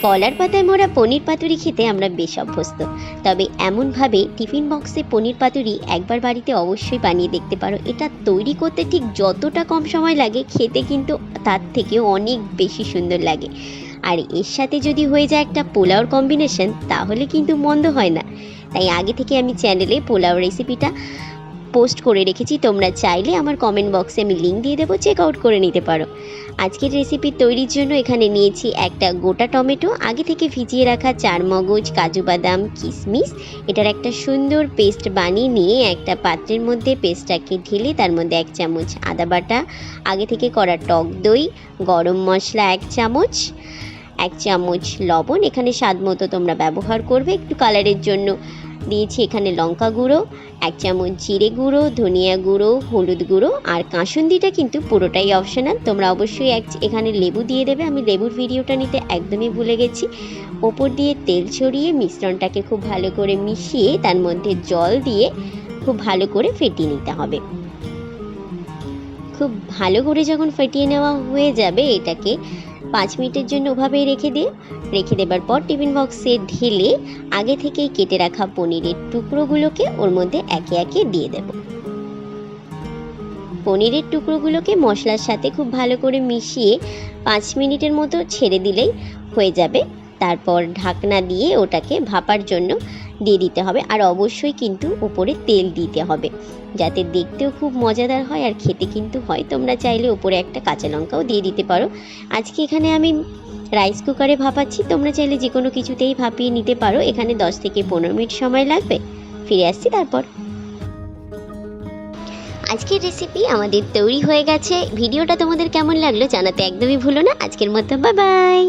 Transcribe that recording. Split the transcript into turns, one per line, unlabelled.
কলার পাতায় মোড়া পনির পাতুরি খেতে আমরা বেশ অভ্যস্ত, তবে এমনভাবে টিফিন বক্সে পনির পাতুরি একবার বাড়িতে অবশ্যই বানিয়ে দেখতে পারো। এটা তৈরি করতে ঠিক যতটা কম সময় লাগে, খেতে কিন্তু তার থেকেও অনেক বেশি সুন্দর লাগে। আর এর সাথে যদি হয়ে যায় একটা পোলাওর কম্বিনেশন, তাহলে কিন্তু মন্দ হয় না। তাই আগে থেকে আমি চ্যানেলে পোলাও রেসিপিটা পোস্ট করে রেখেছি, তোমরা চাইলে আমার কমেন্ট বক্সে আমি লিঙ্ক দিয়ে দেবো, চেক আউট করে নিতে পারো। আজকের রেসিপি তৈরির জন্য এখানে নিয়েছি একটা গোটা টমেটো, আগে থেকে ভিজিয়ে রাখা চারমগজ, কাজু বাদাম, কিশমিশ। এটার একটা সুন্দর পেস্ট বানিয়ে নিয়ে একটা পাত্রের মধ্যে পেস্টটাকে ঢেলে তার মধ্যে 1 চামচ আদা বাটা, আগে থেকে করা টক দই, গরম মশলা 1 চামচ, 1 চামচ লবণ, এখানে স্বাদ মতো তোমরা ব্যবহার করবে, একটু কালারের জন্য দিয়েছি এখানে লঙ্কা গুঁড়ো, 1 চামচ জিরে গুঁড়ো, ধনিয়া গুঁড়ো, হলুদ গুঁড়ো। আর কাসুন্দিটা কিন্তু পুরোটাই অপশনাল, তোমরা অবশ্যই এখানে লেবু দিয়ে দেবে। আমি লেবুর ভিডিওটা নিতে একদমই ভুলে গেছি। ওপর দিয়ে তেল ছড়িয়ে মিশ্রণটাকে খুব ভালো করে মিশিয়ে তার মধ্যে জল দিয়ে খুব ভালো করে ফেটিয়ে নিতে হবে। খুব ভালো করে যখন ফেটিয়ে নেওয়া হয়ে যাবে, এটাকে 5 মিনিটের জন্য ওভাবেই রেখে দেবার পর টিফিন বক্সে ঢেলে আগে থেকেই কেটে রাখা পনিরের টুকরোগুলোকে ওর মধ্যে একে একে দিয়ে দেব। পনিরের টুকরোগুলোকে মশলার সাথে খুব ভালো করে মিশিয়ে 5 মিনিটের মতো ছেড়ে দিলেই হয়ে যাবে। তারপর ঢাকনা দিয়ে ওটাকে ভাপার জন্য দিয়ে দিতে হবে। আর অবশ্যই কিন্তু উপরে তেল দিতে হবে, যাতে দেখতেও খুব মজাদার হয় আর খেতে কিন্তু হয়। তোমরা চাইলে উপরে একটা কাঁচা লঙ্কাও দিয়ে দিতে পারো। আজকে এখানে আমি রাইস কুকারে ভাপাচ্ছি, তোমরা চাইলে যে কোনো কিছুতেই ভাপিয়ে নিতে পারো। এখানে 10 থেকে 15 মিনিট সময় লাগবে। ফিরে আসছি তারপর। আজকের রেসিপি আমাদের তৈরি হয়ে গেছে। ভিডিওটা তোমাদের কেমন লাগলো জানাতে একদমই ভুলো না। আজকের মতো বাই বাই।